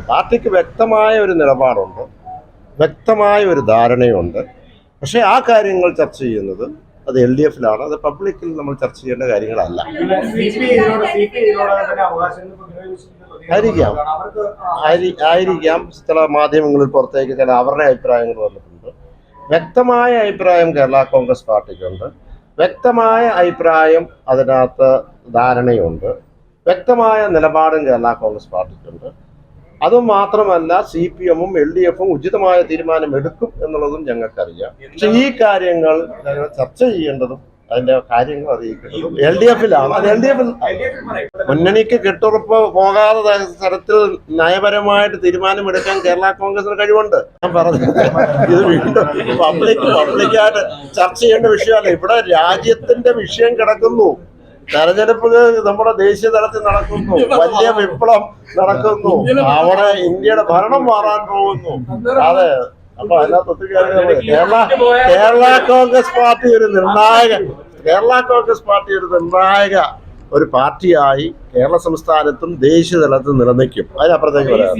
പാർട്ടിക്ക് വ്യക്തമായ ഒരു നിലപാടുണ്ട്, വ്യക്തമായ ഒരു ധാരണയുണ്ട്. പക്ഷേ ആ കാര്യങ്ങൾ ചർച്ച ചെയ്യുന്നത് അത് LDFിലാണ്. അത് പബ്ലിക്കിൽ നമ്മൾ ചർച്ച ചെയ്യേണ്ട കാര്യങ്ങളല്ല. ആയിരിക്കാം ചില മാധ്യമങ്ങളിൽ പുറത്തേക്ക് ചില അവരുടെ അഭിപ്രായങ്ങൾ വന്നിട്ടുണ്ട്. വ്യക്തമായ അഭിപ്രായം കേരള കോൺഗ്രസ് പാർട്ടിക്കുണ്ട്, വ്യക്തമായ അഭിപ്രായം അതിനകത്ത് ധാരണയുണ്ട്, വ്യക്തമായ നിലപാടും കേരള കോൺഗ്രസ് പാർട്ടിക്കുണ്ട്. അതുമാത്രമല്ല CPM-ഉം LDF-ഉം ഉചിതമായ തീരുമാനം എടുക്കും എന്നുള്ളതും ഞങ്ങൾക്കറിയാം. പക്ഷെ ഈ കാര്യങ്ങൾ ഞങ്ങൾ ചർച്ച ചെയ്യേണ്ടതും അതിന്റെ കാര്യങ്ങൾ അറിയിക്കേണ്ടതും LDF-ലാണ്. അത് LDF-ൽ മുന്നണിക്ക് കെട്ടുറപ്പ് പോകാതെ തരത്തിൽ നയപരമായിട്ട് തീരുമാനമെടുക്കാൻ കേരള കോൺഗ്രസിന് കഴിവുണ്ട്. ഞാൻ പറഞ്ഞു, ഇത് വീണ്ടും പബ്ലിക്കായിട്ട് ചർച്ച ചെയ്യേണ്ട വിഷയമല്ല. ഇവിടെ രാജ്യത്തിന്റെ വിഷയം കിടക്കുന്നു. തെരഞ്ഞെടുപ്പ് നമ്മുടെ ദേശീയ തലത്തിൽ നടക്കുന്നു, വലിയ വിപ്ലവം നടക്കുന്നു, അവിടെ ഇന്ത്യയുടെ ഭരണം മാറാൻ പോകുന്നു. അതെ, അപ്പൊ അതിനകത്ത് ഒത്തിരി കേരള കോൺഗ്രസ് പാർട്ടി ഒരു നിർണായക ഒരു പാർട്ടിയായി കേരള സംസ്ഥാനത്തും ദേശീയ തലത്തിൽ നിലനിൽക്കും. അതിനപ്പുറത്തേക്ക് പറയാം.